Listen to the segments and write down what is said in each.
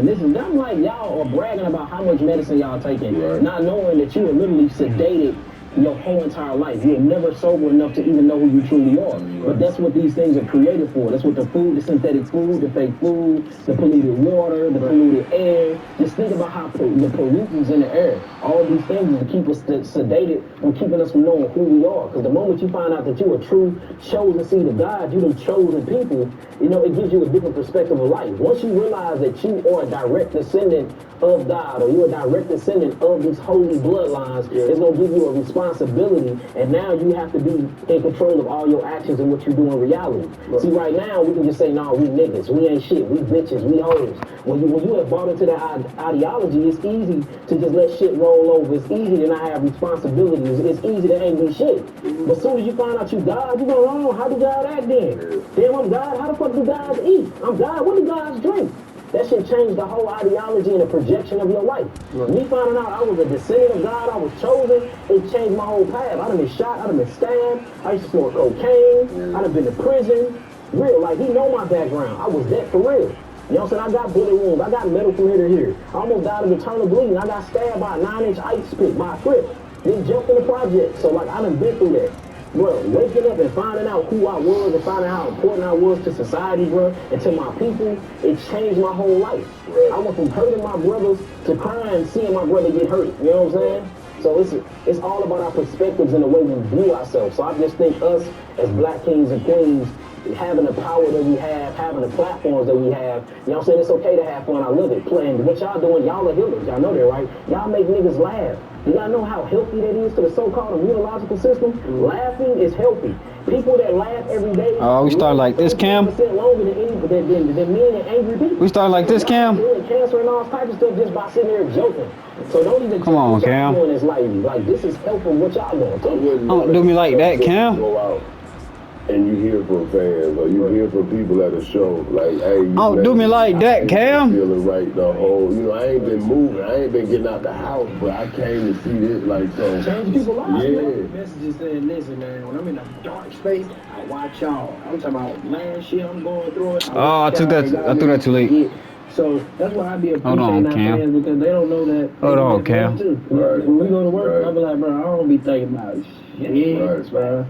medicine. This is, I'm like, y'all are bragging about how much medicine y'all taking, not knowing that you are literally sedated your whole entire life. You're never sober enough to even know who you truly are. But that's what these things are created for. That's what the food, the synthetic food, the fake food, the polluted water, the polluted air. Just think about how the pollutants in the air. All these things is to keep us sedated and keeping us from knowing who we are. Because the moment you find out that you're a true chosen seed of God, you're the chosen people, you know, it gives you a different perspective of life. Once you realize that you are a direct descendant of God, or you're a direct descendant of these holy bloodlines, it's going to give you a responsibility, and now you have to be in control of all your actions and what you do in reality. See, right now, we can just say, no, we niggas, we ain't shit, we bitches, we hoes. When you have bought into that ideology, it's easy to just let shit roll over. It's easy to not have responsibilities. It's easy to ain't be shit. But as soon as you find out you God, you go, oh, how do God act then? Damn, I'm God, how the fuck do gods eat? I'm God, what do gods drink? That shit changed the whole ideology and the projection of your life. Me finding out I was a descendant of God, I was chosen, it changed my whole path. I done been shot, I done been stabbed, I used to snort cocaine, I done been to prison. Real, like, he know my background. I was dead for real. You know what I'm saying? I got bullet wounds, I got metal from here to here. I almost died of internal bleeding. I got stabbed by a 9-inch ice pick by a crip. Then jumped in the project. So, like, I done been through that. Bro, waking up and finding out who I was and finding out how important I was to society, bro, and to my people, it changed my whole life. I went from hurting my brothers to crying, seeing my brother get hurt. You know what I'm saying? So it's all about our perspectives and the way we view ourselves. So I just think us as black kings and queens, having the power that we have, having the platforms that we have, you know what I'm saying? It's okay to have fun. I love it. Playing what y'all doing, y'all are healers. Y'all know that, right? Y'all make niggas laugh. Do y'all know how healthy that is to the so-called immunological system? Laughing is healthy. People that laugh every day. Oh, we start like this, Cam. Longer than mean and angry people. We start like this, Cam. Cancer and all types of stuff just by sitting there joking. So don't even come on, Cam. Doing this like this is helpful what y'all doing. Don't do me like that, Cam. Go out and you hear from fans or you hear from people at a show like, hey, you don't do me like that, Cam. Feeling right the whole, you know, I ain't been moving, I ain't been getting out the house, but I came to see this, like, so. Change people's lives. Yeah. Messages saying, listen, man, when I'm in a dark space, I watch y'all. I'm talking about, man, shit, I'm going through it. I threw that too late. So that's why I be appreciating our fans, because they don't know that. Hold on, Cam. Right. When we go to work, I be like, bro, I don't be thinking about shit, bro.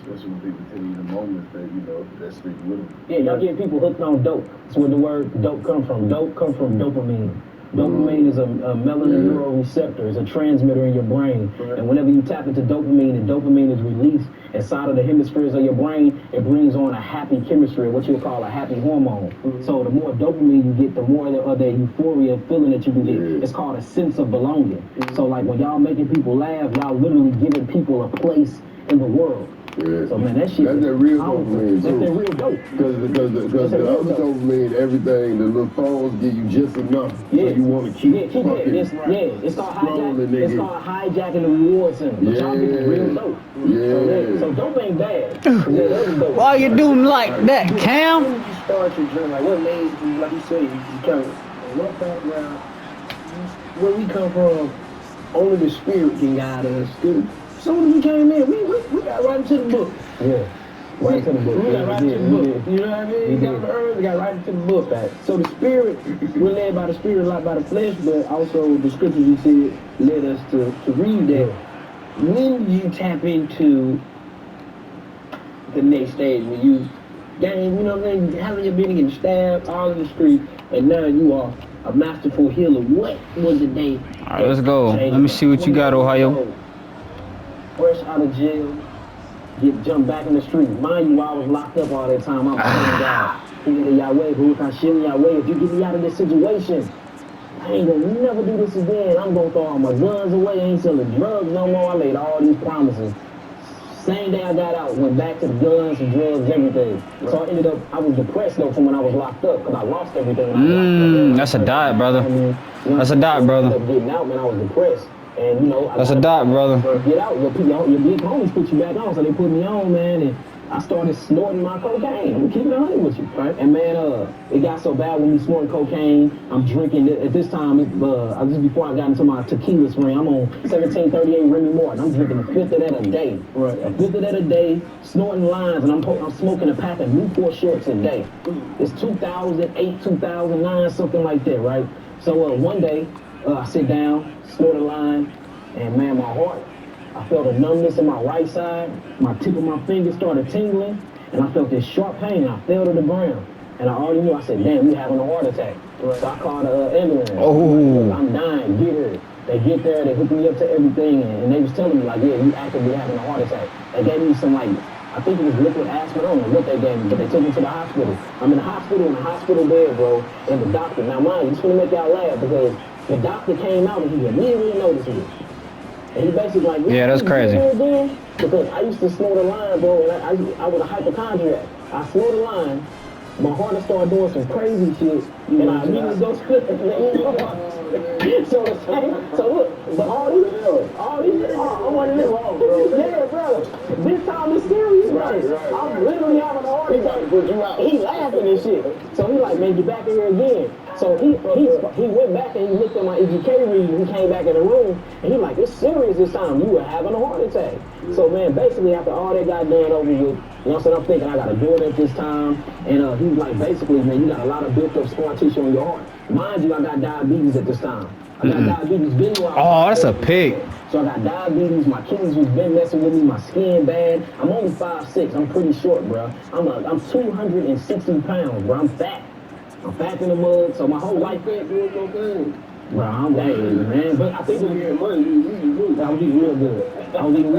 Especially when people tell you the moments that, you know, that stick with them. Yeah, y'all get people hooked on dope. That's where the word dope come from. Dope come from dopamine. Dopamine is a melanin neuroreceptor. It's a transmitter in your brain. And whenever you tap into dopamine and dopamine is released inside of the hemispheres of your brain, it brings on a happy chemistry, what you would call a happy hormone. So the more dopamine you get, the more of the euphoria feeling that you can get. It's called a sense of belonging. So like when y'all making people laugh, y'all literally giving people a place in the world. Yeah. So man, that shit. That's that real dopamine. That's that real dope. Because the other dopamine, everything, the little phones give you just enough. Yeah. So you want to keep fucking. It's called hijacking the reward center. But y'all get real dope. Yeah. So dope ain't bad. Why you doing like that, Cam? When did you start your journey? Like what made you, like you say, you kind of what background? Where we come from, only the spirit can guide us. As soon as we came in, we got right into the book. Yeah. Right into the book. We got right into the book. You know what I mean? We got right into the book. So the spirit, we're led by the spirit, not by the flesh, but also the scriptures you said led us to read that. When did you tap into the next stage when you game, you know what I'm saying? Having your been getting stabbed all in the street, and now you are a masterful healer. What was the day? All right, let's go. Let me see what you got, Ohio. Fresh out of jail, get jumped back in the street. Mind you, while I was locked up all that time, I was praying God. Thinking Yahweh, who can shield Yahweh? If you get me out of this situation, I ain't gonna never do this again. I'm gonna throw all my guns away. I ain't selling drugs no more. I made all these promises. Same day I got out, went back to the guns and drugs, everything. So I was depressed though from when I was locked up because I lost everything. That's a diet, brother. That's a diet, brother. Getting out, man, I was depressed. And you know, that's a diet, brother. Get out, your big homies put you back on, so they put me on, man, and I started snorting my cocaine. I'm keeping it 100 with you, right? And man, it got so bad when we snorting cocaine. I'm drinking at this time. Just before I got into my tequila ring, I'm on 1738 Remy Martin. I'm drinking a fifth of that a day, right? A fifth of that a day, snorting lines, and I'm smoking a pack of Newport shorts a day. It's 2008, 2009, something like that, right? So one day, I sit down, snort a line, and man, my heart. I felt a numbness in my right side. My tip of my finger started tingling, and I felt this sharp pain. I fell to the ground, and I already knew. I said, "Damn, we having a heart attack." So I called the ambulance. Oh. I'm dying. Get here. They get there. They hook me up to everything, and they was telling me like, "Yeah, you actively having a heart attack." They gave me some like, I think it was liquid aspirin. I don't know what they gave me, but they took me to the hospital. I'm in the hospital bed, bro, and the doctor. Now, mind you, just gonna make y'all laugh because the doctor came out and he immediately noticed me. And he basically like, yeah, that's crazy. Because I used to snort a line, bro, and I was a hypochondriac. I snort a line, my heart started doing some crazy shit, and I immediately go to so look, but all these, I'm one of them, bro. Yeah, bro. This time it's serious, right? I'm literally having a heart attack. He laughing and shit. So he like, man, get back in here again. So he went back and he looked at my EGK reading. He came back in the room and he like, it's serious this time. You were having a heart attack. So man, basically after all that got done over with, you know what I'm saying? I'm thinking I gotta do it at this time. And he was like, basically, man, you got a lot of built up scar tissue on your heart. Mind you, I got diabetes at this time. I got diabetes been while. Oh, that's a pig. So I got diabetes, my kidneys was been messing with me, my skin bad. I'm only 5'6", I'm pretty short, bro. I'm 260 pounds, bro. I'm fat. I'm fat in the mud, so my whole life fat doing no thing. Bro, I'm dating, man. But I think we're money. I was eating real good. Reading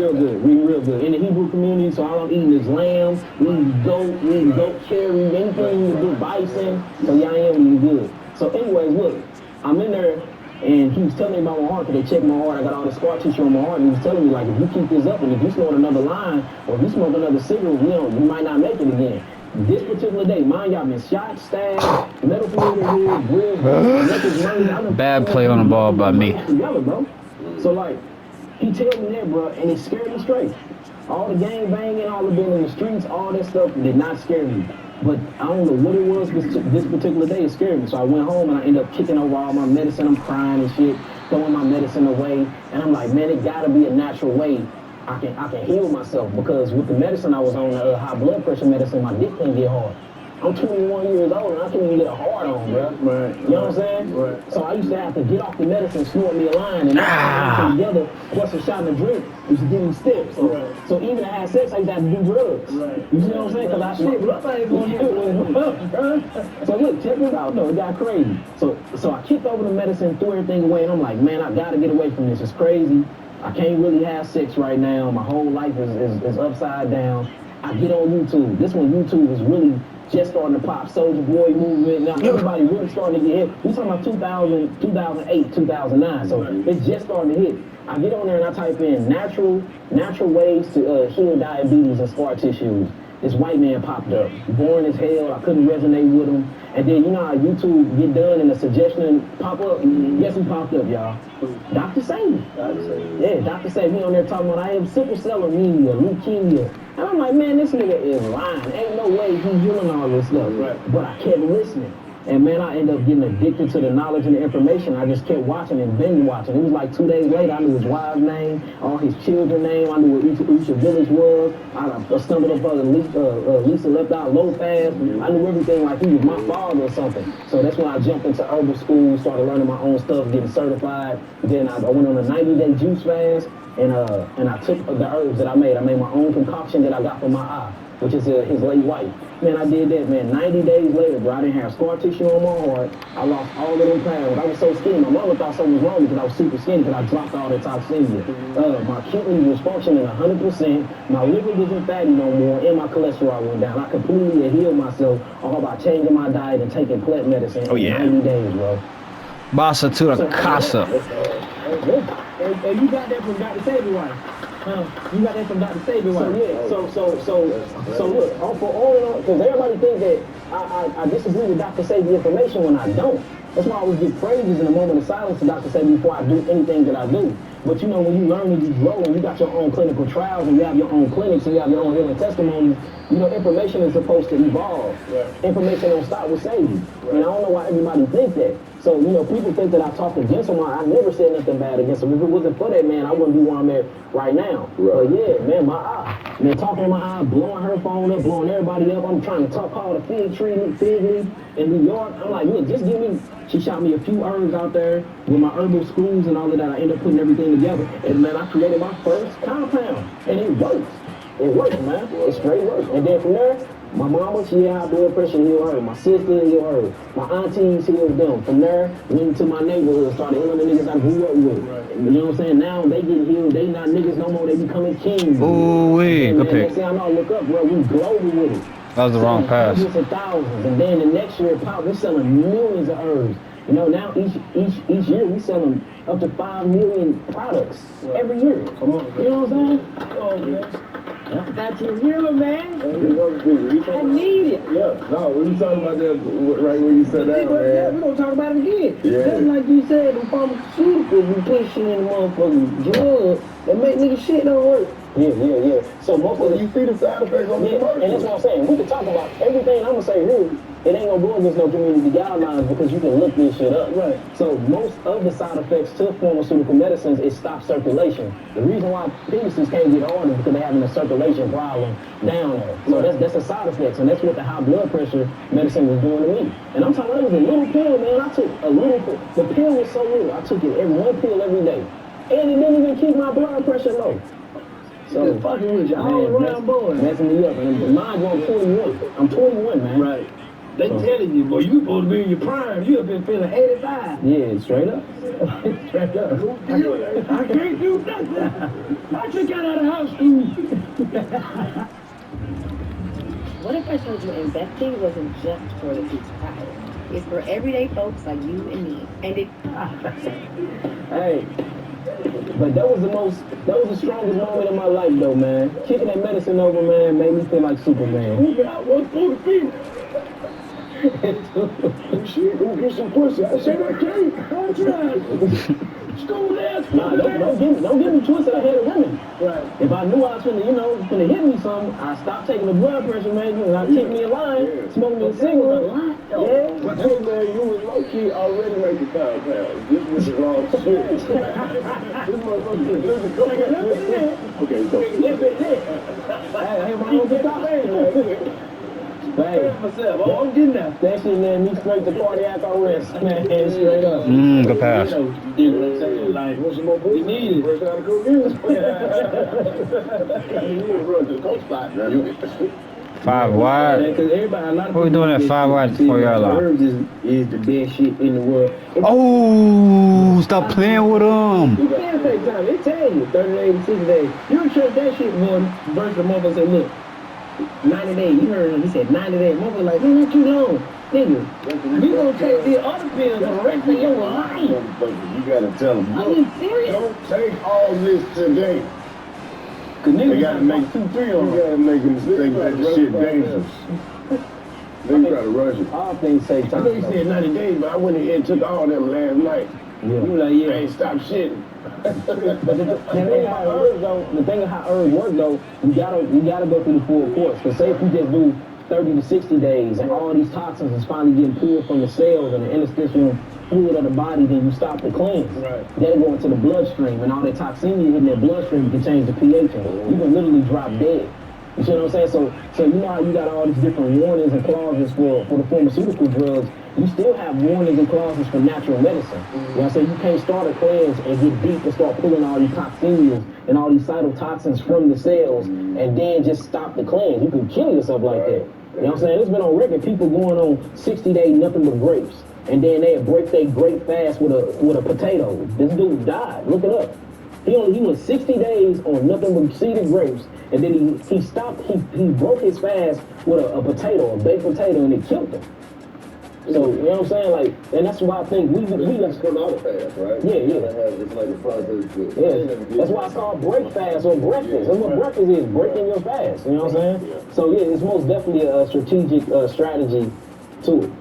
real good. In the Hebrew community, so all I'm eating is lamb, we eat goat cherry, anything you do, bison. So yeah, I am eating good. So anyways, look, I'm in there, and he was telling me about my heart, because they checked my heart, I got all the scar tissue on my heart, and he was telling me, like, if you keep this up, and if you smoke another line, or if you smoke another cigarette, you might not make it again. This particular day, mind y'all been shot, stabbed, metal through the head, grills, bad play on the ball by me. Together, bro. So like, he tell me that, bro, and it scared me straight. All the gang banging, all the being in the streets, all that stuff did not scare me. But I don't know what it was this particular day, it scared me. So I went home and I ended up kicking over all my medicine. I'm crying and shit, throwing my medicine away. And I'm like, man, it gotta be a natural way I can heal myself, because with the medicine I was on, high blood pressure medicine, my dick can't get hard. I'm 21 years old and I can't even get a hard on, bro. Right. You know what I'm saying? Right. So I used to have to get off the medicine, snort me a line, and that together, plus a shot and a drink, used to give me steps. So even to have sex, I used to have to do drugs. Right. You see what I'm saying? Because I shit. So look, check this out though, it got crazy. So I kicked over the medicine, threw everything away, and I'm like, man, I gotta get away from this. It's crazy. I can't really have sex right now. My whole life is upside down. I get on YouTube. This one, YouTube is really just starting to pop. Soulja Boy movement. Now everybody really starting to get hit. We talking about 2008, 2009. So it's just starting to hit. I get on there and I type in natural ways to heal diabetes and scar tissues. This white man popped up. Boring as hell. I couldn't resonate with him. And then, you know how YouTube get done and the suggestion pop up? Guess who popped up, y'all? Dr. Sabi. Yeah, Dr. Sabi. He on there talking about, I have sickle cell anemia, leukemia. And I'm like, man, this nigga is lying. Ain't no way he's doing all this stuff. Right. But I kept listening. And man, I ended up getting addicted to the knowledge and the information. I just kept watching and binge watching. It was like 2 days later, I knew his wife's name, all his children's name. I knew what each village was. I stumbled upon Lisa Left Out Low Fast. I knew everything like he was my father or something. So that's when I jumped into herbal school, started learning my own stuff, getting certified. Then I went on a 90-day juice fast, and I took the herbs that I made. I made my own concoction that I got from my eye, which is his late wife. Man, I did that, man. 90 days later, bro, I didn't have scar tissue on my heart. I lost all of them pounds. I was so skinny. My mama thought something was wrong because I was super skinny because I dropped all that toxemia. My kidneys was functioning 100%. My liver wasn't fatty no more, and my cholesterol went down. I completely healed myself all by changing my diet and taking plant medicine in 90 days, bro. Bassa to the casa. And you got that from Dr. Sabi, wife. You got that from Dr. Sabi, wife. So look, for all in all, because everybody thinks that I disagree with Dr. Sabi information when I don't. That's why I always give praises in a moment of silence, the doctor said, before I do anything that I do. But you know, when you learn and you grow and you got your own clinical trials and you have your own clinics and you have your own healing testimonies, you know, information is supposed to evolve. Right. Information don't stop with saving. And I don't know why everybody thinks that. So, you know, people think that I talk against him. I never said nothing bad against him. If it wasn't for that, man, I wouldn't be where I'm at right now. Right. But yeah, man, my eye. Man, talking in my eye, blowing her phone up, blowing everybody up. I'm trying to call the fig leaf in New York. I'm like, look, just give me. She shot me a few herbs out there with my herbal schools and all of that. I ended up putting everything together. And man, I created my first compound. And it works. It works, man. It straight works. And then from there, my mama, she had high blood pressure, healed her. My sister healed her. My aunties healed them. From there, went into my neighborhood, started healing the niggas I grew up with. Right. You know what I'm saying? Now they get healed. They not niggas no more. They becoming kings. Ooh, wee, And good man, next pick. thing I know, I look up, bro, we global with it. That was the wrong pass. Hundreds of thousands. And then the next year, pop, we're selling millions of herbs. You know, now each year we selling up to 5 million products every year. Come on, You know what I'm saying? Oh, man. That's your healer, man. I I need it. Yeah, no, we talking about that right when you said that, Yeah, we're man. gonna talk about it again. Yeah. Just like you said, the pharmaceuticals be pushing in the motherfucking drug that make nigga shit don't work. Yeah. So most of Well, the you see the side effects on the yeah, and that's commercial. what I'm saying. We can talk about everything I'm gonna say here. It ain't gonna go against no community guidelines because you can look this shit up. Right. So most of the side effects to pharmaceutical medicines is stop circulation. The reason why penises can't get hard is because they're having a circulation problem down there. So that's a side effect, and that's what the high blood pressure medicine was doing to me. And I'm talking about it was a little pill, man. I took a little pill. The pill was so little. I took it one pill every day, and it didn't even keep my blood pressure low. So Just fucking with you, all man, around boy. messing me up. And mind you, I'm 21. I'm 21, man. Right. They telling you, boy, you supposed to be in your prime. You have been feeling 85. Yeah, straight up. Straight up. I can't do nothing. I just got out of house school. What if I told you investing wasn't just for the peak power? It's for everyday folks like you and me. And it Hey, but that was the strongest moment in my life, though, man. Kicking that medicine over, man, made me feel like Superman. Who got one for the female? Shit, go get some pussy. I said I can't. I'm trying. School ass. Nah, don't get me twisted. I had a women. Right. If I knew I was finna hit me something, I stopped taking the blood pressure medicine and I kicked me a line, smoked me a cigarette. Yeah. But hey, man, you was low-key already making compounds. This was the wrong shit. This motherfucker is physical. Okay, so. Hey, my own good top man. Hey, Myself. Oh, I'm getting that. that shit led me straight to cardiac arrest, man, straight up. Good pass. You know, you dig what I'm saying? Like, Want some more pussy? you need it. First time to go get it. You need to run to the coach spot, man. 5 wide. Because everybody, a lot of What we people doing at think 5 wide see, 4 yard line? herbs is the best shit in the world. Oh, stop playing with him. You can take time. They tell you 30 days, 60 days. You don't trust that shit, boy. Versus the motherfucker say, look, 90 days. You heard him. He said 90 days. Motherfucker like, man, not too long. Nigga, you gonna take the other pills for the rest of your life. Motherfucker, you gotta tell them, Are look, you serious? don't take all this today. Cause niggas They gotta make 2, 3 You on them. gotta make a mistake that the shit dangerous. They try to rush it. All things take I know you time. said 90 days, but I went ahead and took all them last night. Yeah. You like, I yeah. ain't stopped shitting. But the thing how herbs though, the thing of how herbs work though, you gotta go through the full course. Cause say if you just do 30 to 60 days and all these toxins is finally getting pulled from the cells and the interstitial fluid of the body, then you stop the cleanse. Right. That'll go into the bloodstream and all that toxemia in that bloodstream can change the pH. You can literally drop dead. You see what I'm saying? So you know how you got all these different warnings and clauses for the pharmaceutical drugs. You still have warnings and clauses for natural medicine. You know what I'm saying? You can't start a cleanse and get deep and start pulling all these toxemias and all these cytotoxins from the cells and then just stop the cleanse. You can kill yourself like that. You know what I'm saying? It's been on record, people going on 60 days nothing but grapes. And then they break their grape fast with a potato. This dude died. Look it up. He went 60 days on nothing but seeded grapes, and then he stopped. He broke his fast with a potato, a baked potato, and it killed him. So you know what I'm saying? Like, and that's why I think we That's come out of fast, right? Yeah. It's like a process to yeah. That's why it's called break fast or breakfast. That's what breakfast is, breaking your fast. You know what I'm saying? So yeah, it's most definitely a strategic strategy to it.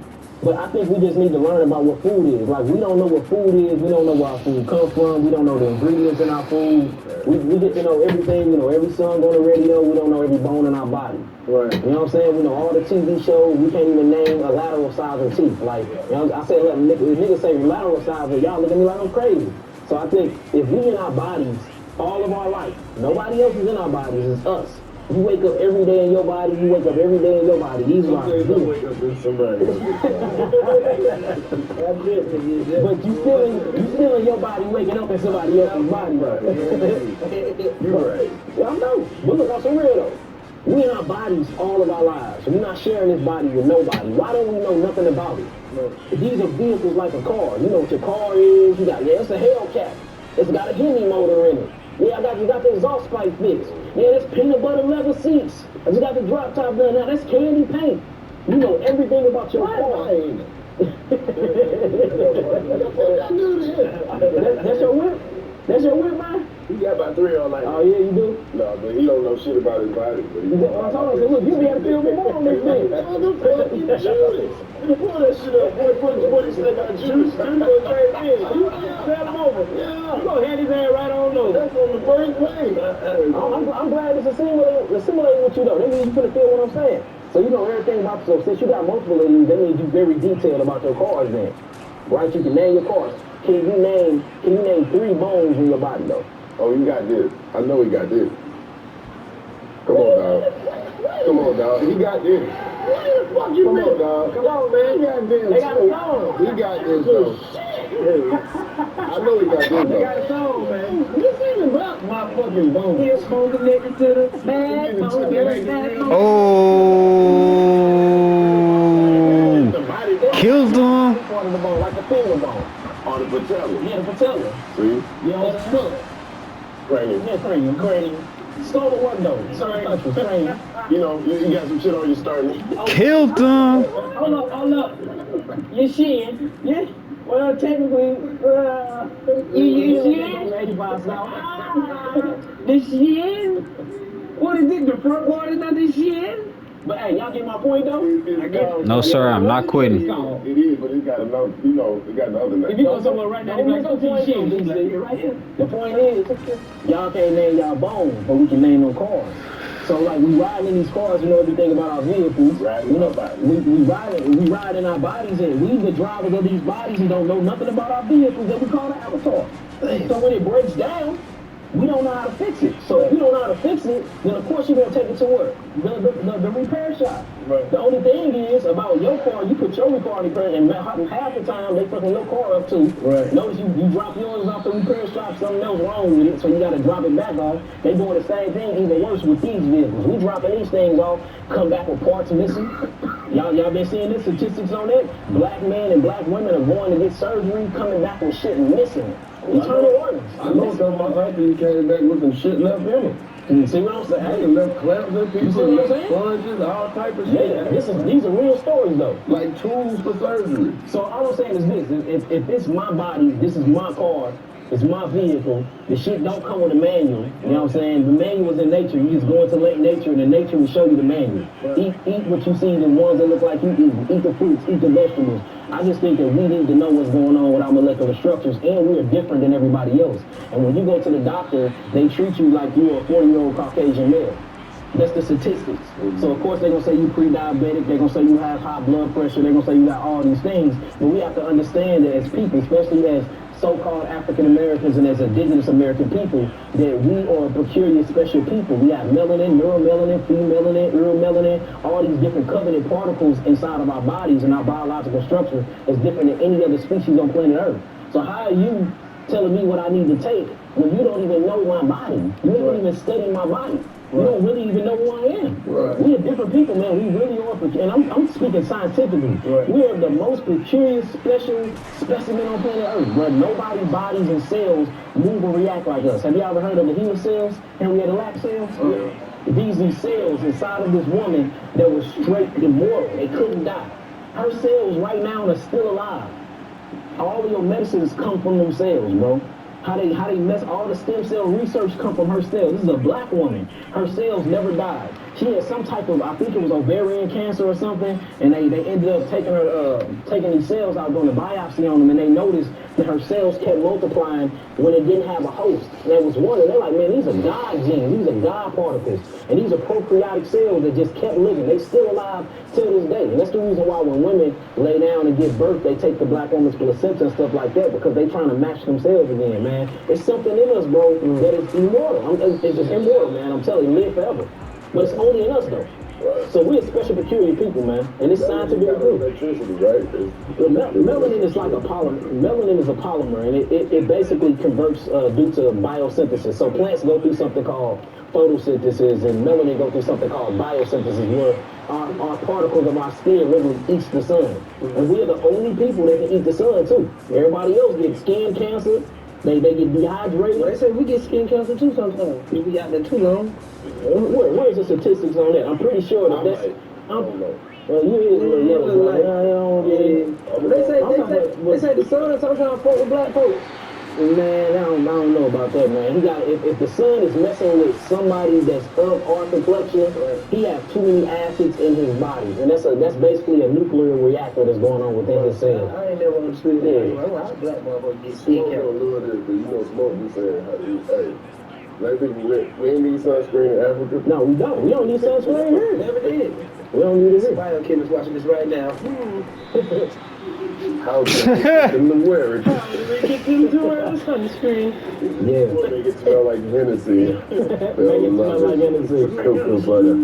But I think we just need to learn about what food is. Like, we don't know what food is. We don't know where our food comes from. We don't know the ingredients in our food. We get to know everything. You know, every song on the radio. We don't know every bone in our body. Right. You know what I'm saying? We know all the TV shows. We can't even name a lateral size of teeth. Like, you know, I said, niggas say lateral size, but y'all look at me like I'm crazy. So I think if we in our bodies all of our life, nobody else is in our bodies, it's us. You wake up every day in your body, you wake up every day in your body. These are our Don't wake up in somebody. But you still in your body waking up in somebody else's body. You're right. Yeah, I know. But look, I'm so real though. We in our bodies all of our lives. We're not sharing this body with nobody. Why don't we know nothing about it? These are vehicles like a car. You know what your car is. You got, it's a Hellcat. It's got a Hemi motor in it. Yeah, you got the exhaust pipe fixed. Yeah, that's peanut butter leather seats. I just got the drop top done. Now that's candy paint. You know everything about your car. That's your whip? That's your whip, man? He got about 3 on like. Oh, yeah, you do? No, but he don't know shit about his body. But he I told him, look, you be able to feel me more on this thing. Motherfucking Judas. Pull that shit up. Boy, he said got Judas. Judas came in. You set him over. Yeah. You gonna hand his ass right on over. That's on the first plane. I'm glad it's assimilating with you, though. That means you finna feel what I'm saying. So you know everything about yourself. Since you got multiple of these, that means you're very detailed about your cars then. Right? You can name your cars. Can you name 3 bones in your body, though? Oh, you got this. I know he got this. Come on, dog. Come on, dog. He got this. What the fuck you mean? Come on, dog. Come on, man. He got this. They got a song. He got this, though. I know he got this, though. They got a song, man. This ain't about my fucking bones. Here's bone connected to the bad bone. Oh, killed him. Part of the bone, like the finger bone. On the patella. Yeah, the patella. See? You know, the skull. Cranium. Yeah, cranium. Skull or what though? Sorry, cranium. You know, you got some shit on your sternum. Killed him. Hold up. Your shin. Yeah. Well, technically, you shin. 85 south. The shin. What is it? The front part is not the shin. But hey, y'all get my point though? No, sir, I'm not quitting. It is, but it got another, you know, it got another name. If you go somewhere right now, you go to the shin. Right here. The point is, y'all can't name y'all bones, but we can name them cars. So like we ride in these cars, we know everything about our vehicles. You know, we ride in our bodies, and we the drivers of these bodies and don't know nothing about our vehicles that we call the avatar. So when it breaks down, we don't know how to fix it. So if you don't know how to fix it, then of course you're gonna take it to work. The repair shop. Right. The only thing is about your car, you put your car in repair, and half the time they fucking your car up too. Right. Notice you drop yours off the repair shop, something else wrong with it, so you gotta drop it back off. They doing the same thing, even worse with these vehicles. We dropping these things off, come back with parts missing. Y'all been seeing the statistics on that? Black men and black women are going to get surgery, coming back with shit missing. Internal organs. I know some of my aunties came back with some shit left in them. You see what I'm saying? Hey, left clamps in people, You see what I'm saying? sponges, all type of shit. Yeah, these are real stories though. Like tools for surgery. So all I'm saying is this: if it's my body, this is my car, it's my vehicle. The shit don't come with a manual. You know what I'm saying? The manual is in nature. You just go into nature, and the nature will show you the manual. Eat what you see. The ones that look like you eat. Eat the fruits. Eat the vegetables. I just think that we need to know what's going on with our molecular structures, and we are different than everybody else. And when you go to the doctor, they treat you like you're a 40-year-old Caucasian male. That's the statistics. So of course they're gonna say you pre-diabetic, they're gonna say you have high blood pressure, they're gonna say you got all these things. But we have to understand that as people, especially as so-called African Americans and as indigenous American people, that we are a peculiar special people. We have melanin, neuromelanin, femelanin, uromelanin, all these different covenant particles inside of our bodies, and our biological structure is different than any other species on planet Earth. So how are you telling me what I need to take when you don't even know my body? You haven't even studied my body. You don't really even know who I am. Right. We are different people, man. We really are, and I'm speaking scientifically. Right. We are the most peculiar, special specimen on planet Earth, where nobody's bodies and cells move or react like us. Have you ever heard of the HeLa cells, Henrietta Lacks cells? These cells inside of this woman that was straight immortal. They couldn't die. Her cells right now are still alive. All of your medicines come from them cells, bro. How they mess all the stem cell research come from her cells. This is a black woman. Her cells never died. she had some type of, I think it was ovarian cancer or something, and they ended up taking these cells out, doing a biopsy on them, and they noticed that her cells kept multiplying when it didn't have a host. And they was wondering, they're like, man, these are God genes, these are God particles, and these are prokaryotic cells that just kept living. They still alive till this day. And that's the reason why when women lay down and give birth, they take the black woman's placenta and stuff like that, because they trying to match themselves again, man. It's something in us, bro, that is immortal. It's just immortal, man. I'm telling you, live forever. But it's only in us, though. Right. So we're special, peculiar people, man. And it's scientifically proven. Electricity, right? Melanin is like a polymer. Melanin is a polymer, and it basically converts due to biosynthesis. So plants go through something called photosynthesis, and melanin go through something called biosynthesis, where our particles of our skin literally eats the sun. And we're the only people that can eat the sun, too. Everybody else gets skin cancer. They get dehydrated. They say we get skin cancer too sometimes. If we out there too long. Where's the statistics on that? I'm pretty sure that that's. I don't know. Well, you is a little yellow, boy. They say the sun sometimes fuck with black folks. Man, I don't know about that, man. He got if the sun is messing with somebody that's of our complexion, he has too many acids in his body, and that's basically a nuclear reactor that's going on within his cells. I ain't never understood that. How black motherfuckers get skin Smoke cancer? don't know this, but you know Smoke be saying, hey, black people, we ain't need sunscreen in Africa. No, we don't. We don't need sunscreen here. Never did. We don't need it here. Biochemist watching this right now. How can them wear it? Get them to wear the sunscreen. Yeah. Make it smell like Hennessy. Make it smell like Hennessy. Cocoa butter.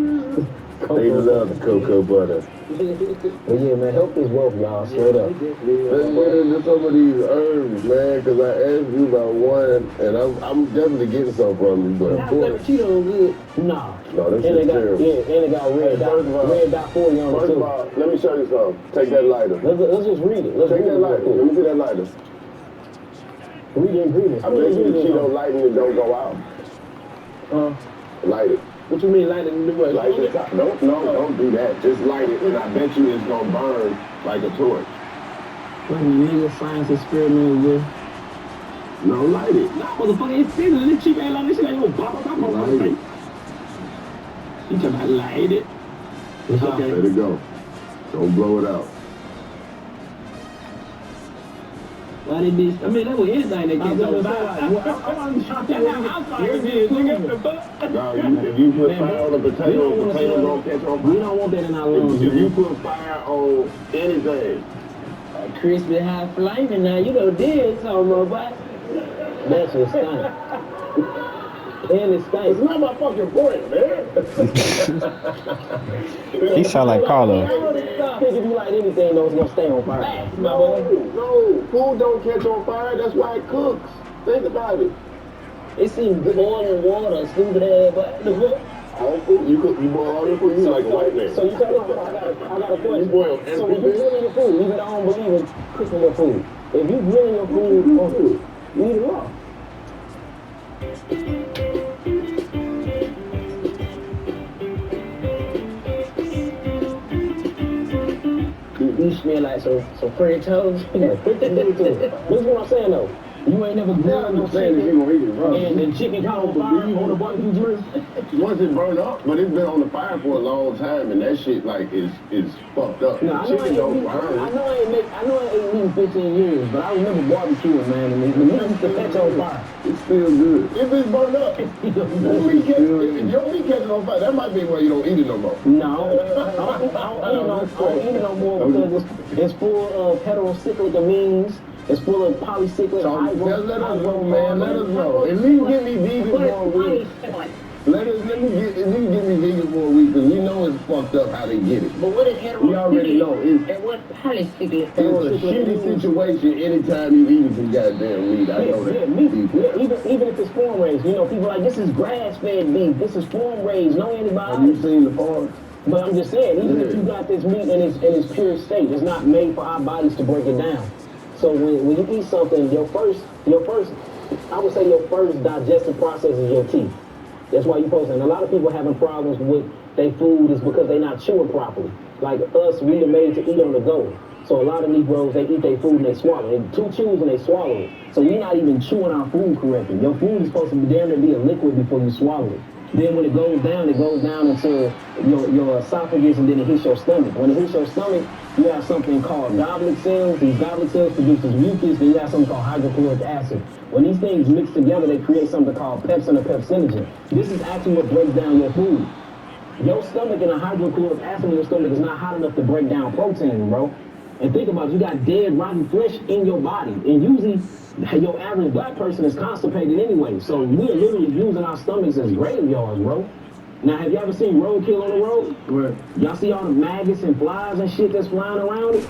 They love the cocoa butter. But yeah, man, health is wealth, y'all. Straight up. Let's get into some of these herbs, man, because I asked you about one, and I'm definitely getting some from you, but of course. Cheeto good. Nah. No, this And is they got, terrible. yeah, and they got red dot 40 on it First too. of all, let me show you something. Take that lighter. Let's just read it. Let's Take read that it. lighter. Let me see that lighter. Read the ingredients. I bet you the Cheeto lighting it don't go out. Light it. What you mean light it in the way? Light the top. No, don't do that. Just light it, and I bet you it's gonna burn like a torch. When you use a science experiment with. No, light it. No, motherfucker, it's thin. This cheap ain't like this shit ain't gonna pop up on my Light it. face. You talking about light it? It's okay. Let it go. Don't blow it out. Why they be? I mean, that was anything that gets on fire. No, if you put fire on a potato, potato gonna catch on We fire. don't want that in our lungs. If you put fire on anything, Crispy high flaming now, you know this, something, boy. That shit stink. And it it's stinks. not my fucking point, man. He sound like Carlos. I think if you light anything, though, it's gonna stay on fire. No, food don't catch on fire. That's why it cooks. Think about it. It seems boiling water, stupid ass, but All food, you boil all your food. You like a white man. So you tell me, I got a question. You boil So when you everything. grilling your food, even though I don't believe in cooking your food, if you grilling your food on food, you eat it raw. you smell like some French toast. This is what I'm saying though. You ain't never grilled no saying chicken you gonna eat it raw. and chicken caught on fire on the barbecue grill. Once it burned up, but it's been on the fire for a long time, and that shit like is fucked up. No, I know Chicken don't I burn. ain't eaten 15 years, but I remember barbecuing, man, and the meat used to catch on fire. It's still good. If it's burned up, if your meat catches on fire, that might be why you don't eat it no more. No, I don't eat it no more because it's full of heterocyclic amines. It's full of polycyclic So let us know, man. Let us know. At least get me vegan for a week. Let me get me vegan for a week, because we know it's fucked up how they get it. But what is heterocyclic? We already know. And what polycyclic? It's a shitty situation anytime you eat some goddamn meat. I know that. Even if it's farm raised, you know, people are like, this is grass-fed beef, this is farm raised, no Have you antibiotics. seen the farm? But I'm just saying, even if you got this meat in its pure state, it's not made for our bodies to break it down. So when you eat something, your first, I would say your first digestive process is your teeth. That's why you post. And a lot of people having problems with their food is because they're not chewing properly. Like us, we are made to eat on the go. So a lot of Negroes, they eat their food and they swallow it. Two chews and they swallow it. So we're not even chewing our food correctly. Your food is supposed to be damn near be a liquid before you swallow it. Then when it goes down into your esophagus and then it hits your stomach. When it hits your stomach, you have something called goblet cells. These goblet cells produces mucus. Then you have something called hydrochloric acid. When these things mix together, they create something called pepsin or pepsinogen. This is actually what breaks down your food. Your stomach and the hydrochloric acid in your stomach is not hot enough to break down protein, bro. And think about it, you got dead, rotten flesh in your body. And usually, your average black person is constipated anyway. So we're literally using our stomachs as graveyards, bro. Now, have you ever seen roadkill on the road? Right. Y'all see all the maggots and flies and shit that's flying around it?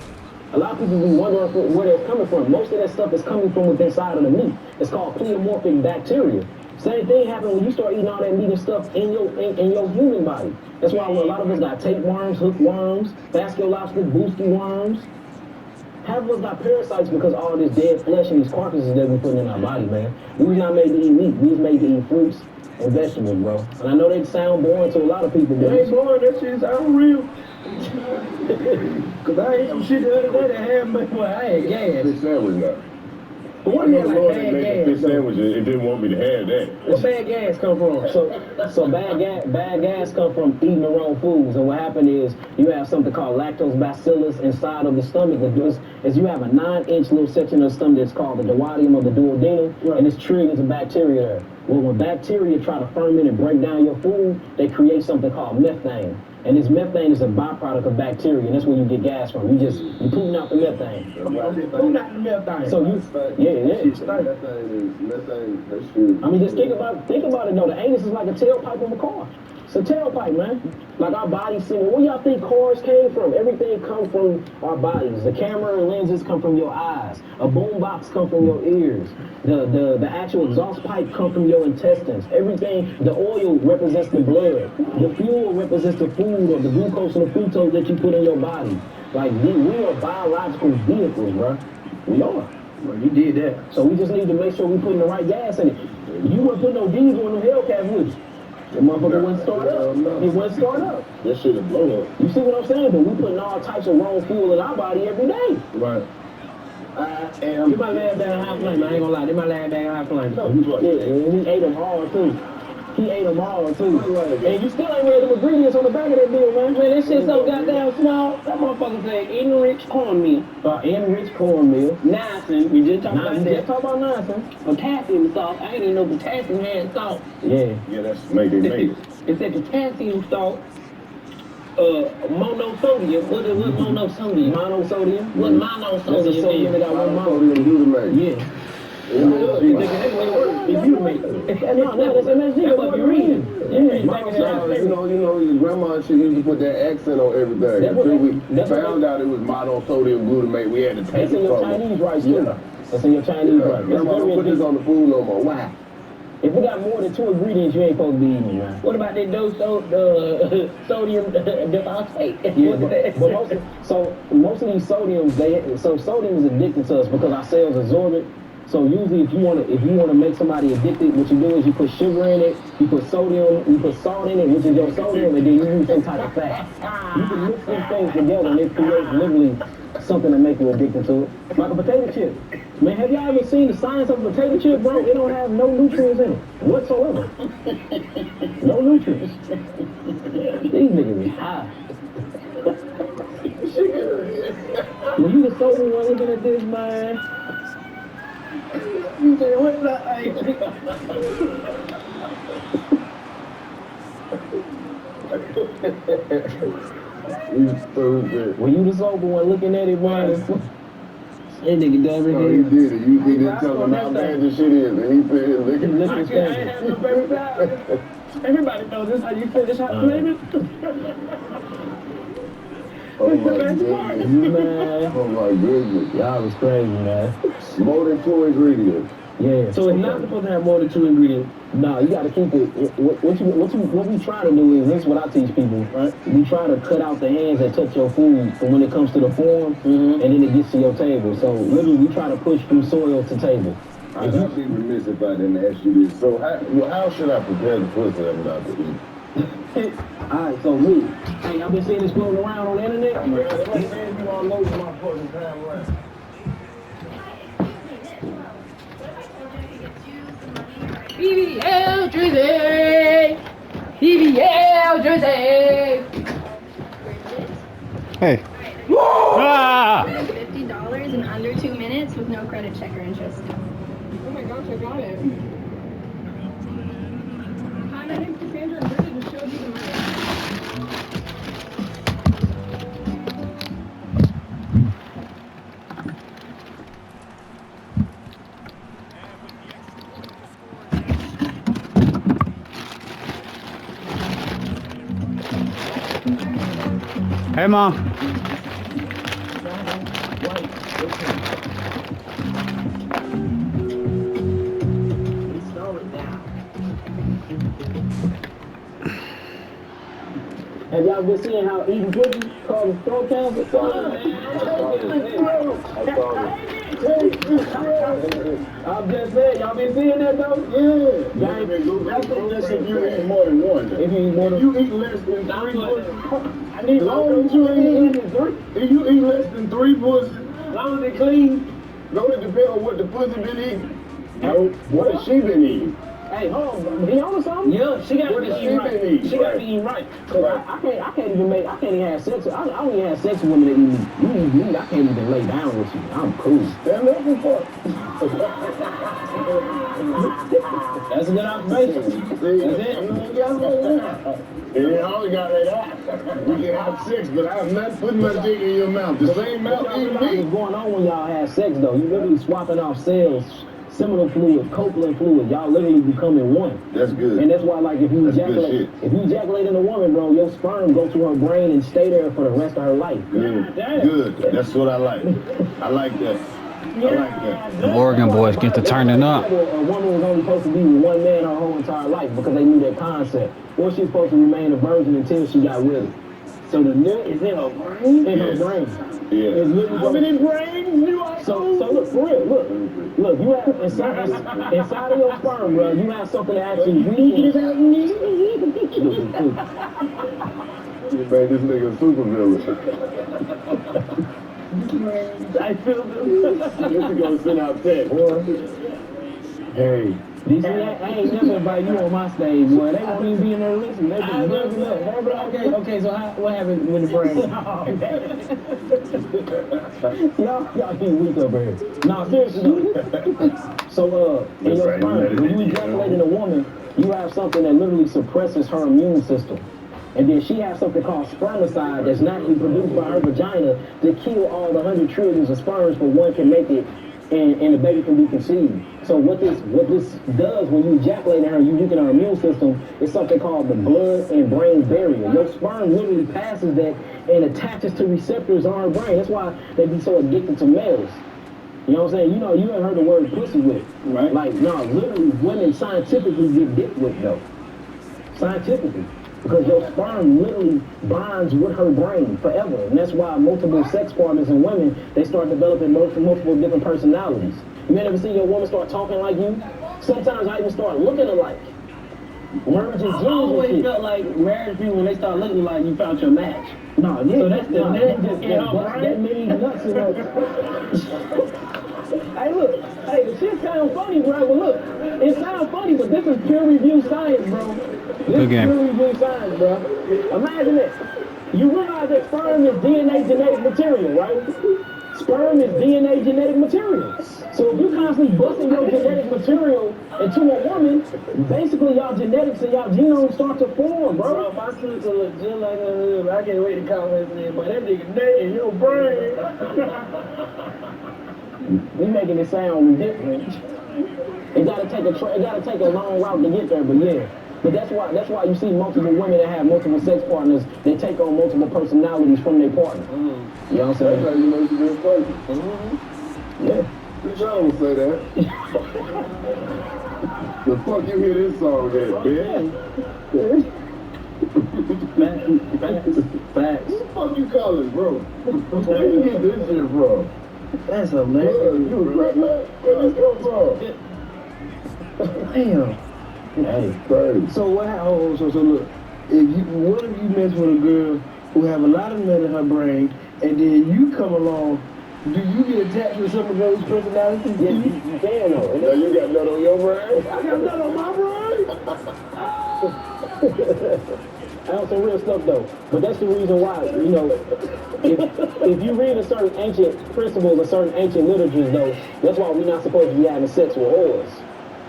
A lot of people be wondering where that's coming from. Most of that stuff is coming from within inside of the meat. It's called pleomorphic bacteria. Same thing happens when you start eating all that meat and stuff in your human body. That's why a lot of us got tapeworms, hookworms, vasculostomy, boosty worms. Half of us got parasites because all this dead flesh and these carcasses that we put in our body, man. We was not made to eat meat. We was made to eat fruits and vegetables, bro. And I know they sound boring to a lot of people, but It ain't boring, that shit sound real. Cause I ate some shit the other day that had me, well, I had gas. Fish sandwich now. But what I know like Lord bad didn't make a gas? fish though? sandwich and didn't want me to have that. Where bad gas come from? So bad gas come from eating the wrong foods. And what happened is you have something called lactobacillus inside of the stomach. Is you have a 9-inch little section of the stomach that's called the duodenum or the duodenum, and it's trillions of bacteria there. Well, when bacteria try to ferment and break down your food, they create something called methane. And this methane is a byproduct of bacteria, and that's where you get gas from. You putting out the methane. Who not the methane? So yeah. Methane, that shit. I mean, just think about it though. The anus is like a tailpipe of a car. It's a tailpipe, man. Like our bodies singing. Where y'all think cars came from? Everything comes from our bodies. The camera and lenses come from your eyes. A boom box come from your ears. The actual exhaust pipe come from your intestines. Everything. The oil represents the blood. The fuel represents the food or the glucose and the fructose that you put in your body. Like we are biological vehicles, bro. We are. Well, you did that. So we just need to make sure we putting the right gas in it. You wouldn't put no diesel in them Hellcats, would you? The motherfucker wouldn't start up. It wouldn't start up. That shit will blow up. You see what I'm saying? But we putting all types of wrong fuel in our body every day. Right. Get my lad bag high flame. I ain't gonna lie. Get my lad bag high flame. Yeah, and he ate them hard too. He ate them all too. And you still ain't read the ingredients on the back of that deal, man. Man, that shit so goddamn small. That motherfucker said enriched cornmeal, Enriched cornmeal. niacin. We just talked about Just that. talk about nonsense. Potassium salt. I didn't know potassium had salt. Yeah. Yeah, that's made it. It said potassium salt. Monosodium. What monosodium? Monosodium. What That's the sodium that monosodium? got one mouth. Monosodium glutamate. Yeah. If you make it. That's MSG. That's what you're reading. Your grandma and shit used to put that accent on everything. Until we found out it was monosodium glutamate, we had to take That's in it your from her. Chinese rice too. That's in your Chinese rice. That's Grandma, don't very put this on the food no more. Why? If it got more than 2 ingredients, you ain't supposed to be eating, man. What about that sodium diphosphate? Yeah, but most of these sodiums, sodium is addicted to us because our cells absorb it. So usually, if you wanna make somebody addicted, what you do is you put sugar in it, you put sodium, you put salt in it, which is your sodium, and then you use some type of fat. You can mix these things together, and it creates literally something to make you addicted to it. Like a potato chip. Man, have y'all ever seen the science of a potato chip, bro? It don't have no nutrients in it whatsoever. No nutrients. These niggas is high. When you the sober one looking at this, man. You said, what's that? You stupid. When you the sober one looking at it, man. That nigga dumb No, he did it. You didn't tell him how bad this shit is, and he said, look at Look I at ain't have no baby powder. Everybody knows this how you finish how to flame it. Oh my goodness. Man, Oh my goodness. y'all was crazy, man. More than 2 ingredients. Yeah. So it's not supposed to have more than 2 ingredients. No, you gotta keep it. What we try to do is this. Is what I teach people. Right? We try to cut out the hands that touch your food from when it comes to the form, and then it gets to your table. So literally, we try to push from soil to table. I'd be remiss if I didn't ask you this. So how should I prepare the pussy without the eat? Alright, so me. Hey, y'all been seeing this floating around on the internet? You all over my fucking timeline. BBL Drizzy! BBL jersey. Hey. Ah! $50 in under 2 minutes with no credit check or interest. Oh my gosh, I got it. Hi, my name's Cassandra and Bridget just showed you the money. Hey, Mom. Have y'all been seeing how eating pussy causes throat cancer? I'm just saying, y'all been seeing that though? Yeah. That's if you eat more than one. If you eat more than You eat less than 3 pussies. I need long as you ain't eating three. If you eat less than 3 pussies, Long as it clean. don't it depend on what the pussy been eating? No, what has she been eating? Hey, hold on, he on something? Yeah, she gotta What be does she eating been right. eating? She gotta be eating right. Cause I can't even have sex. I don't even have sex with women that eat meat. You eat meat, I can't even lay down with you. I'm cool. Stand up and fuck. That's a good observation. See, That's it. And then all we got right out. We can have sex, but I'm not putting my dick in your mouth. The same mouth Y'all eating realize me. what's going on when y'all have sex though? You literally swapping off cells, seminal fluid, cochlear fluid. Y'all literally becoming one. That's good. And that's why, like, if you That's good ejaculate, if you ejaculate in a woman, bro, your sperm go to her brain and stay there for the rest of her life. Good. Good. That's what I like. I like that. I like that. The Oregon boys get to turning up. A woman was only supposed to be with one man her whole entire life because they knew that concept. Or she's supposed to remain a virgin until she got with it. So the nut is in her brain? In her Yes. brain. Yeah. It's literally How many brains you are? so look, for real, look, you have inside of your sperm, bro, you have something that actually weakens. You made this nigga a super villain. I feel This is gonna send out text. Hey. DC, I ain't never invite you on my stage, boy. They won't even be in there listening. They just buzzing up. Okay, so what happened with the brain? Y'all be weak over here. Nah, seriously though. So, in your sperm, when you ejaculate in a woman, you have something that literally suppresses her immune system. And then she has something called spermicide that's naturally produced by her vagina to kill all the 100 trillions of sperms before one can make it and the baby can be conceived. So what this does when you ejaculate in her, you weaken her immune system, is something called the blood and brain barrier. Your sperm literally passes that and attaches to receptors on her brain. That's why they be so addicted to males. You know what I'm saying? You know, you haven't heard the word pussy whip. Right. Like, no, literally women scientifically get dick whipped though. Scientifically. Because your sperm literally bonds with her brain forever. And that's why multiple sex partners and women, they start developing multiple different personalities. You ain't ever seen your woman start talking like you? Sometimes I even start looking alike. Merging genes I and always shit. felt like married people, when they start looking like you found your match. No, yeah. So that's the no, nut that just in her bust brain? that many nuts in her. Hey, look. Hey, the shit sound funny, bro. But look, it sounds funny, but this is peer-reviewed science, bro. This is game. peer-reviewed science, bro. Imagine this. You realize that sperm is DNA genetic material, right? Sperm is DNA genetic material. So if you constantly busting your genetic material into a woman, basically y'all genetics and y'all genome start to form, bro. Bro, my sister look just like her. I can't wait to call her and say, but that nigga nut in your brain. We making it sound ridiculous. It gotta take a long route to get there, but yeah. But that's why you see multiple women that have multiple sex partners, they take on multiple personalities from their partner. You know what I'm That's saying? how you know you been fucking. Yeah. Bitch, I don't say that. The fuck you hear this song at, bitch? Facts. Who the fuck you calling, bro? Where you get this shit from? That's Look, hilarious. you a great man. Where this come from? Damn. Hey. Crazy. So what? Oh, so look. What if you mess with a girl who have a lot of nut in her brain, and then you come along? Do you get attached with some of those personalities? Yeah, you can though. Now you got nut on your brain? I got nut on my brain. That's some real stuff though. But that's the reason why, if you read a certain ancient principles or certain ancient literatures though, that's why we're not supposed to be having sex with whores.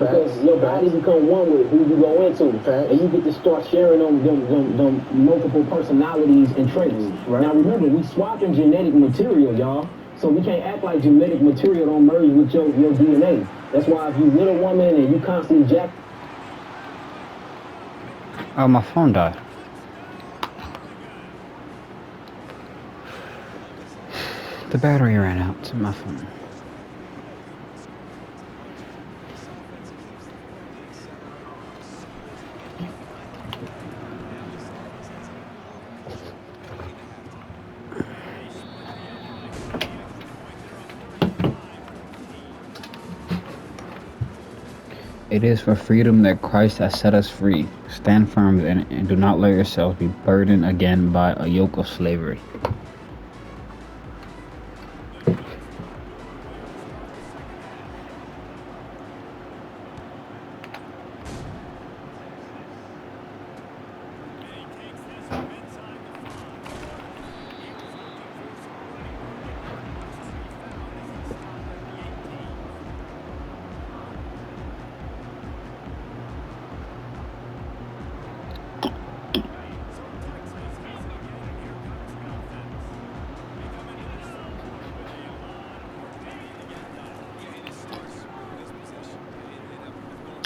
Because your body become one with who you go into. And you get to start sharing them multiple personalities and traits. Right. Now remember, we swapping genetic material, y'all. So we can't act like genetic material don't merge with your DNA. That's why if you with a woman and you constantly jack. Oh, my phone died. The battery ran out to my phone. It is for freedom that Christ has set us free. Stand firm and do not let yourselves be burdened again by a yoke of slavery.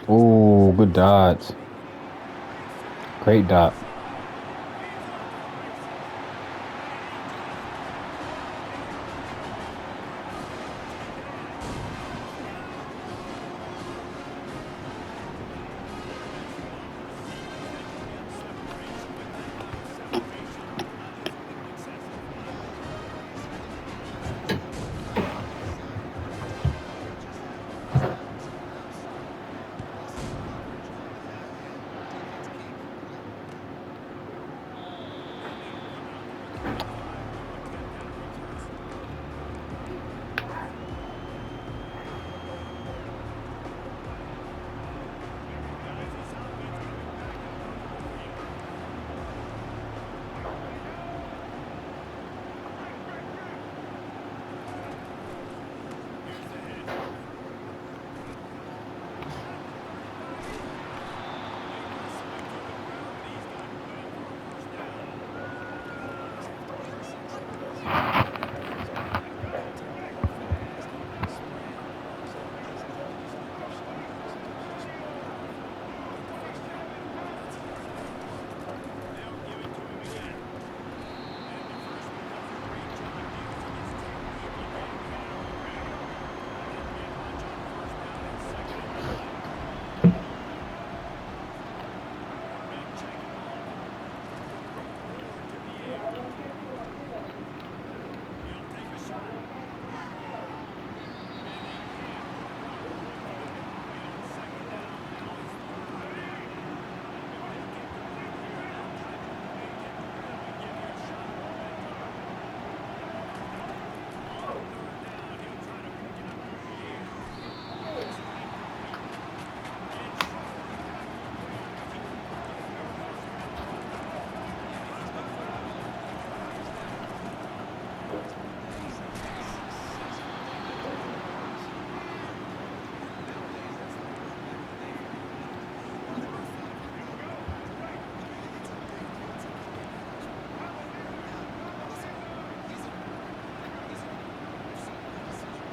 Oh, good dots. Great dot.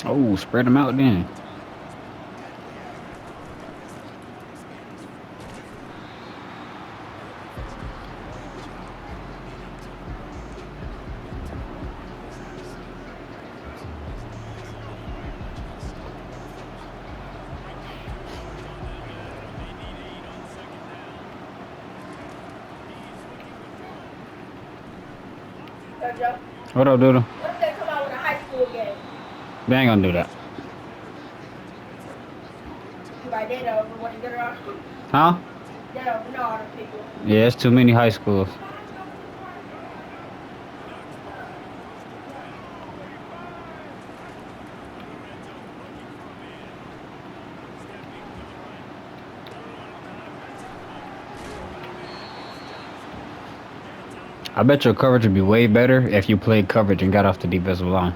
Oh, spread them out then. What up, Doodle? What if they come out with a high school game? They ain't gonna do that. Right, they know what to get around. Huh? They don't know how to pick it. Yeah, it's too many high schools. I bet your coverage would be way better if you played coverage and got off the defensive line.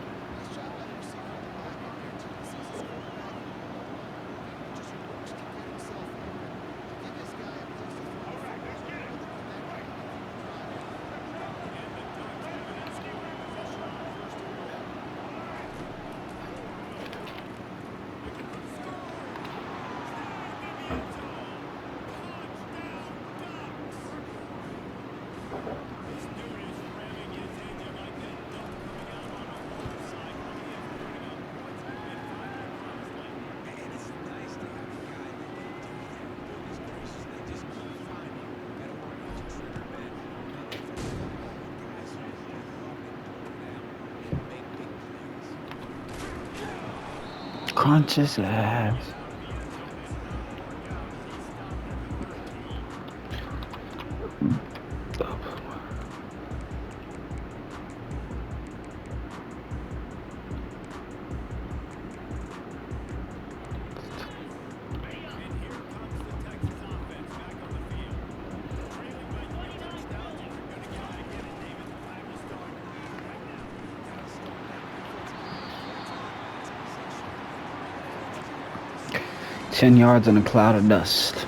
Crunch his ass. "10 yards in a cloud of dust."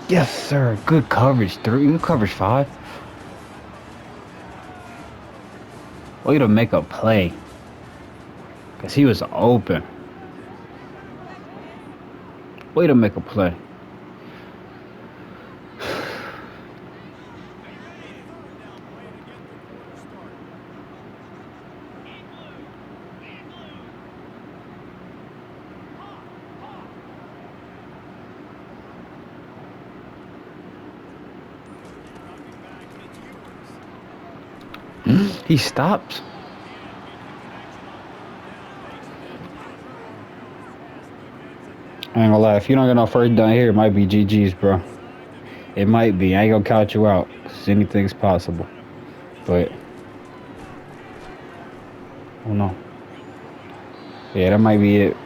Yes, sir. Good coverage. 3. Good coverage 5. Way to make a play. Because he was open. Way to make a play. He stops. I ain't gonna lie, if you don't get no first down here, it might be GG's, bro. It might be. I ain't gonna count you out, because anything's possible. But, oh no. Yeah, that might be it.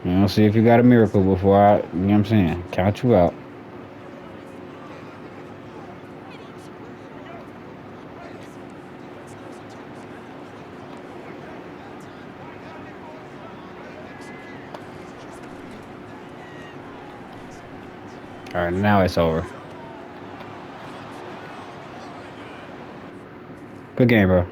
You know, see if you got a miracle before I, you know what I'm saying, count you out. All right, now it's over. Good game, bro.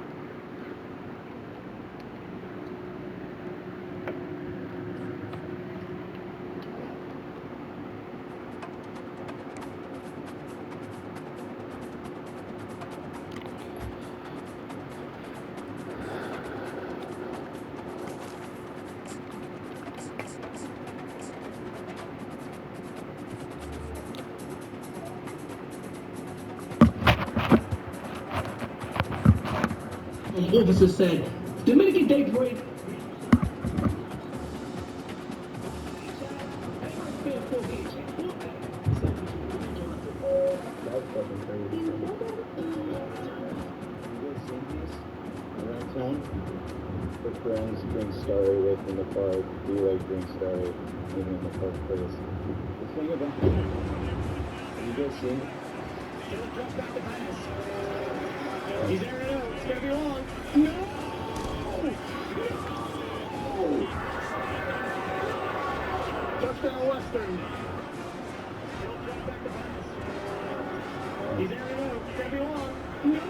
Officer said, Dominican Day Parade. That's fucking crazy. You guys seen this around town? The friends being started with in the park, be like being started even in the park place. The thing about have you guys seen it? He's there it is. It's gonna be long. No! Touchdown Western. He's there it is. It's gonna be long. No!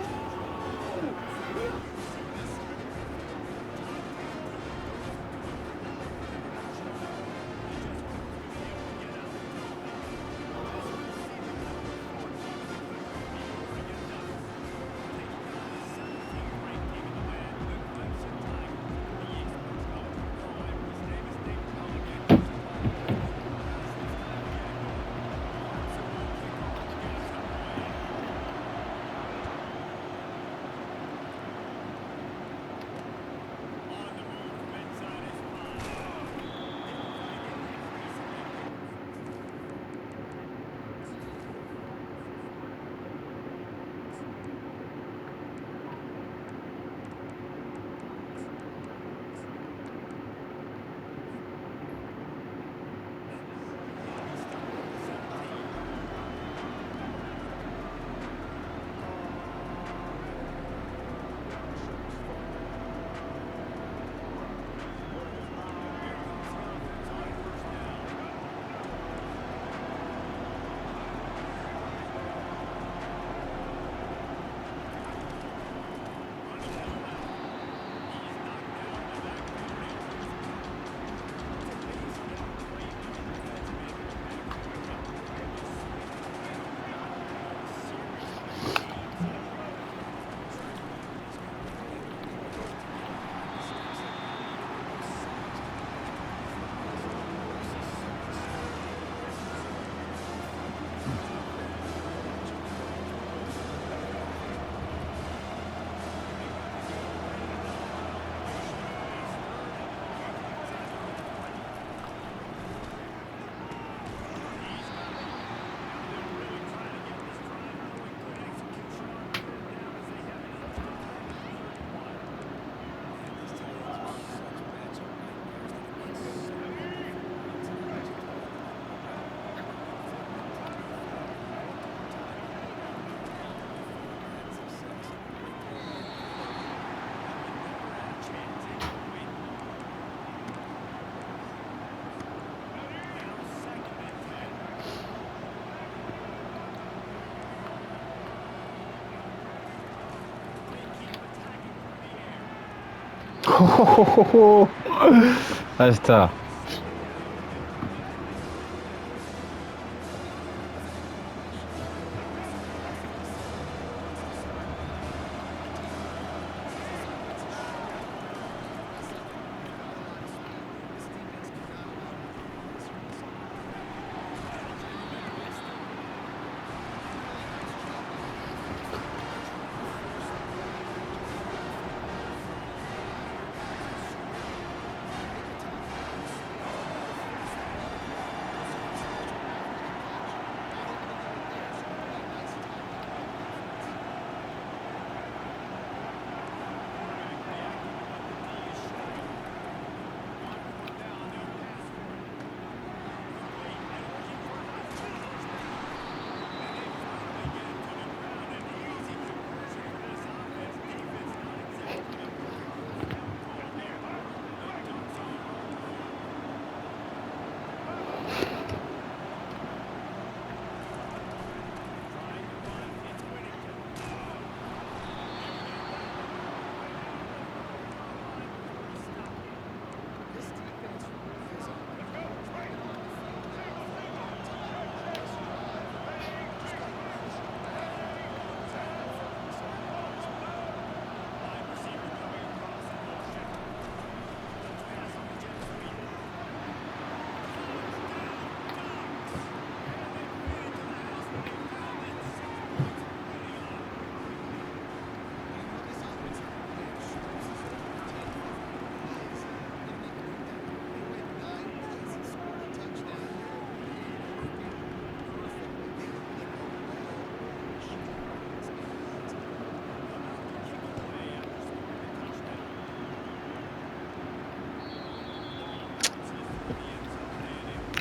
That's tough.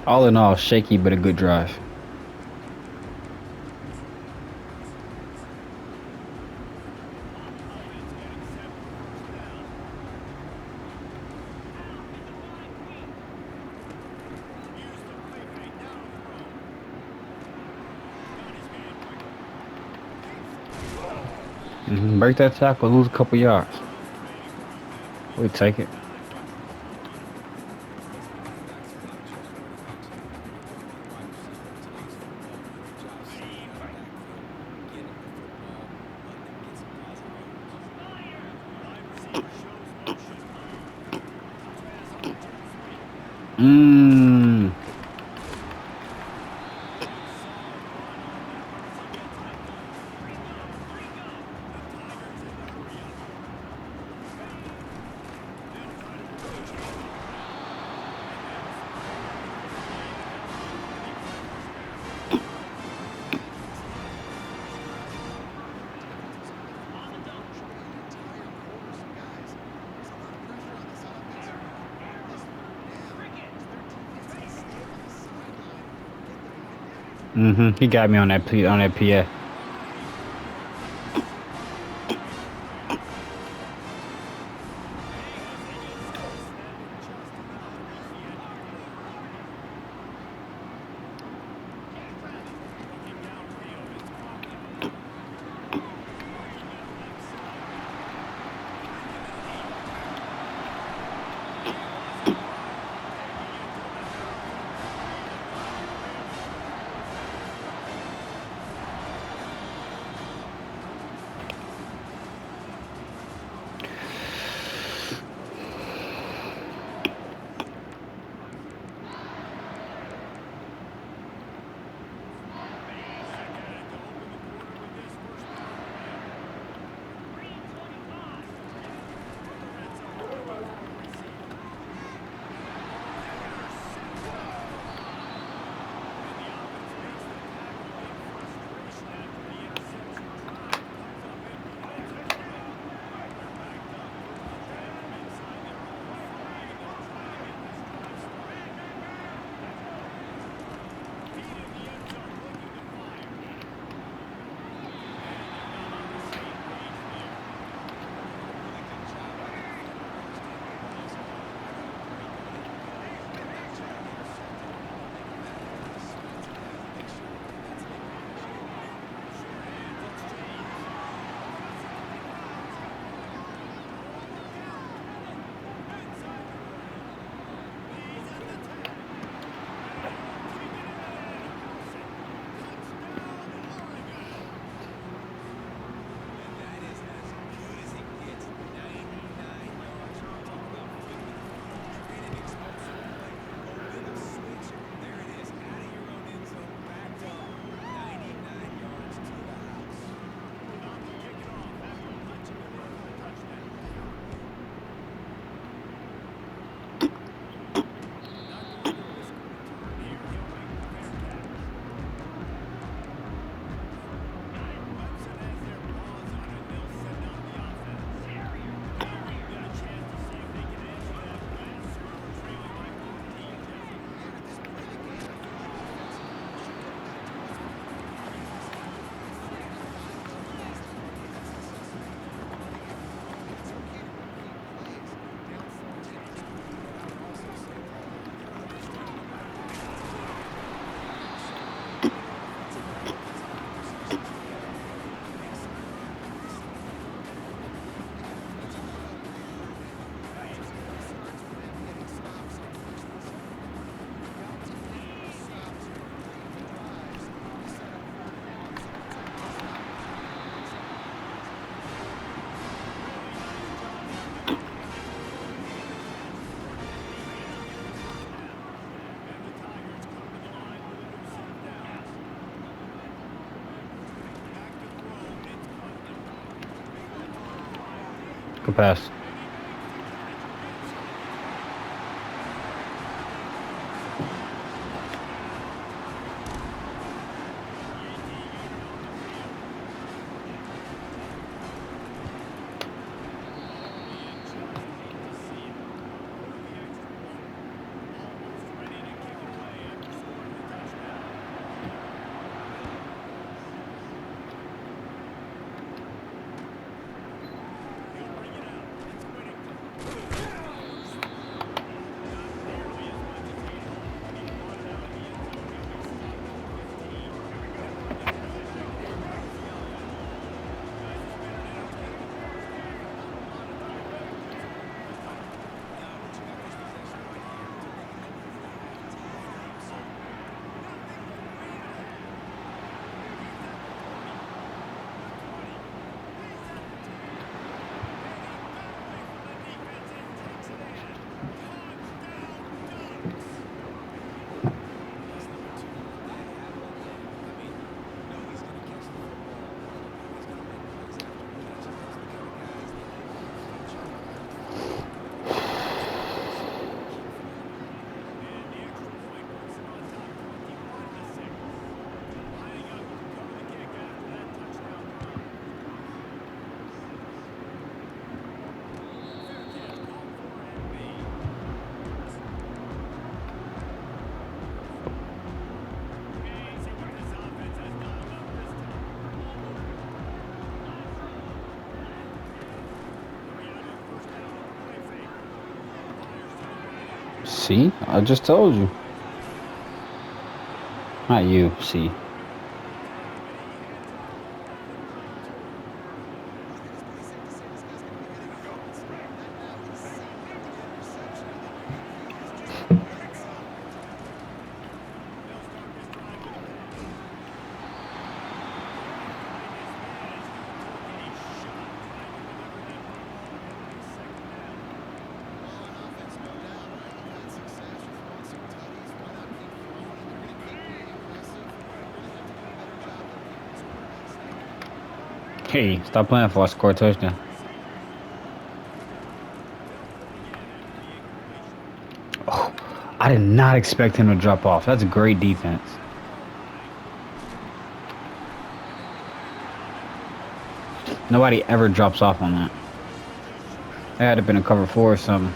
All in all, shaky but a good drive. Break that tackle, lose a couple yards. We take it. Mmm. He got me on that PA. Good pass. See? I just told you. Not you, see. Hey, stop playing before I score a touchdown. Oh, I did not expect him to drop off. That's a great defense. Nobody ever drops off on that. That had to have been a cover 4 or something.